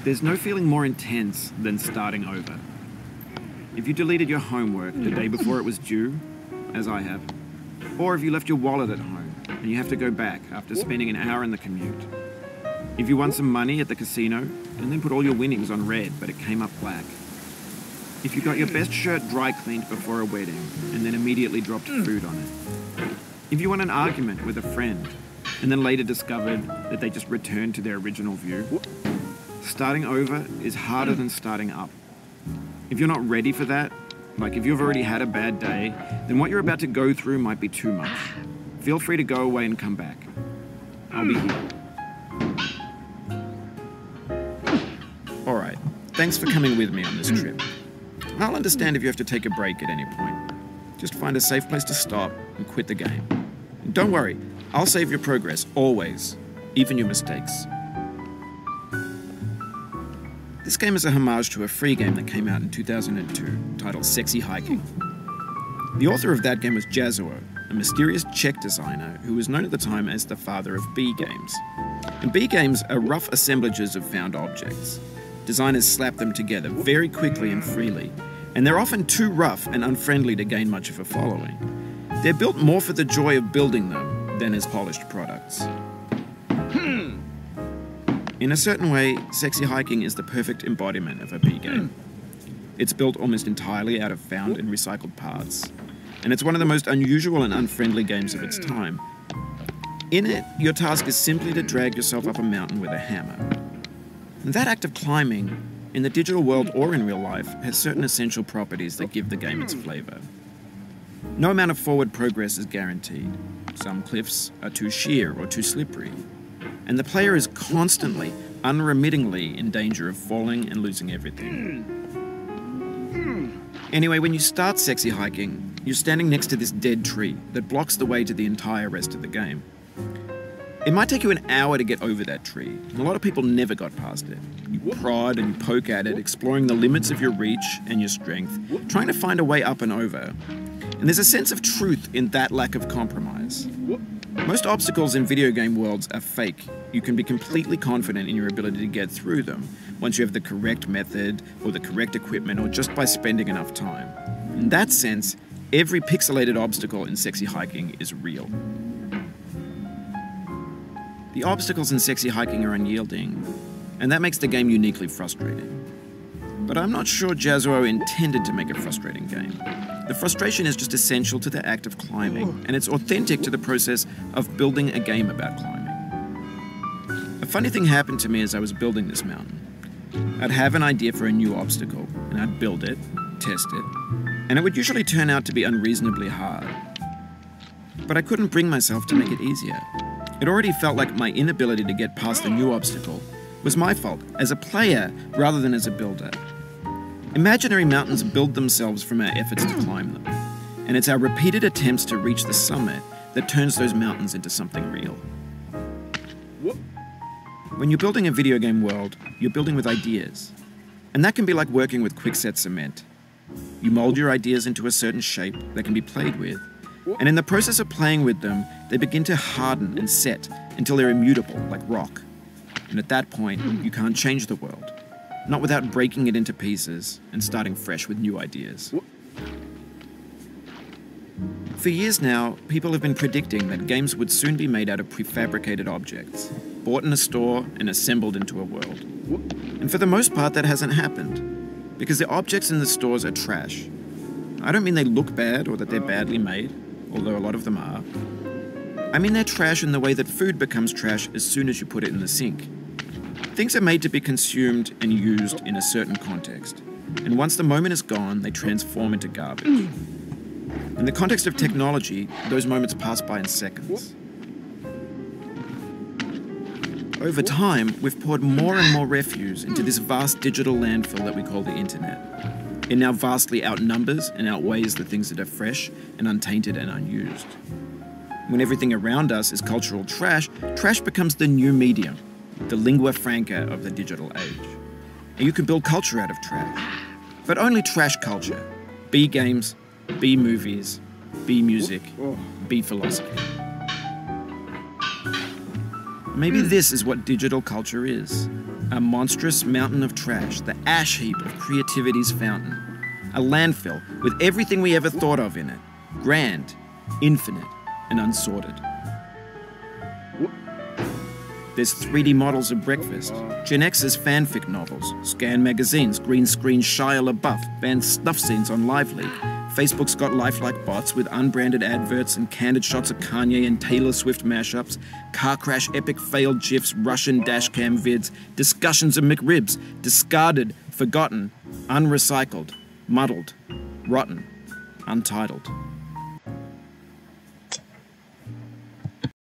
There's no feeling more intense than starting over. If you deleted your homework the day before it was due, as I have, or if you left your wallet at home and you have to go back after spending an hour in the commute. If you won some money at the casino and then put all your winnings on red but it came up black. If you got your best shirt dry cleaned before a wedding and then immediately dropped food on it. If you won an argument with a friend and then later discovered that they just returned to their original view. Starting over is harder than starting up. If you're not ready for that, like if you've already had a bad day, then what you're about to go through might be too much. Feel free to go away and come back. I'll be here. Alright, thanks for coming with me on this trip. I'll understand if you have to take a break at any point. Just find a safe place to stop and quit the game. And don't worry, I'll save your progress, always, even your mistakes. This game is a homage to a free game that came out in 2002, titled Sexy Hiking. The author of that game was Jazuo, a mysterious Czech designer who was known at the time as the father of B games. And B games are rough assemblages of found objects. Designers slap them together very quickly and freely, and they're often too rough and unfriendly to gain much of a following. They're built more for the joy of building them than as polished products. In a certain way, Sexy Hiking is the perfect embodiment of a B game. It's built almost entirely out of found and recycled parts, and it's one of the most unusual and unfriendly games of its time. In it, your task is simply to drag yourself up a mountain with a hammer. And that act of climbing, in the digital world or in real life, has certain essential properties that give the game its flavor. No amount of forward progress is guaranteed. Some cliffs are too sheer or too slippery. And the player is constantly, unremittingly in danger of falling and losing everything. Anyway, when you start Sexy Hiking, you're standing next to this dead tree that blocks the way to the entire rest of the game. It might take you an hour to get over that tree, and a lot of people never got past it. You prod and you poke at it, exploring the limits of your reach and your strength, trying to find a way up and over. And there's a sense of truth in that lack of compromise. Most obstacles in video game worlds are fake. You can be completely confident in your ability to get through them once you have the correct method or the correct equipment or just by spending enough time. In that sense, every pixelated obstacle in Sexy Hiking is real. The obstacles in Sexy Hiking are unyielding, and that makes the game uniquely frustrating. But I'm not sure Jazuo intended to make a frustrating game. The frustration is just essential to the act of climbing, and it's authentic to the process of building a game about climbing. A funny thing happened to me as I was building this mountain. I'd have an idea for a new obstacle, and I'd build it, test it, and it would usually turn out to be unreasonably hard. But I couldn't bring myself to make it easier. It already felt like my inability to get past the new obstacle was my fault as a player rather than as a builder. Imaginary mountains build themselves from our efforts to climb them, and it's our repeated attempts to reach the summit that turns those mountains into something real. When you're building a video game world, you're building with ideas, and that can be like working with quickset cement. You mold your ideas into a certain shape that can be played with, and in the process of playing with them, they begin to harden and set until they're immutable, like rock. And at that point, you can't change the world. Not without breaking it into pieces and starting fresh with new ideas. For years now, people have been predicting that games would soon be made out of prefabricated objects, bought in a store and assembled into a world. And for the most part, that hasn't happened, because the objects in the stores are trash. I don't mean they look bad or that they're badly made, although a lot of them are. I mean they're trash in the way that food becomes trash as soon as you put it in the sink. Things are made to be consumed and used in a certain context, and once the moment is gone, they transform into garbage. In the context of technology, those moments pass by in seconds. Over time, we've poured more and more refuse into this vast digital landfill that we call the internet. It now vastly outnumbers and outweighs the things that are fresh and untainted and unused. When everything around us is cultural trash, trash becomes the new medium, the lingua franca of the digital age. And you can build culture out of trash. But only trash culture. B games, B movies, B music, B philosophy. Maybe this is what digital culture is. A monstrous mountain of trash, the ash heap of creativity's fountain. A landfill with everything we ever thought of in it. Grand, infinite, and unsorted. There's 3D models of breakfast, Gen X's fanfic novels, scan magazines, green screen Shia LaBeouf, banned snuff scenes on Live Leak. Facebook's got lifelike bots with unbranded adverts and candid shots of Kanye and Taylor Swift mashups, car crash epic failed GIFs, Russian dashcam vids, discussions of McRibs, discarded, forgotten, unrecycled, muddled, rotten, untitled.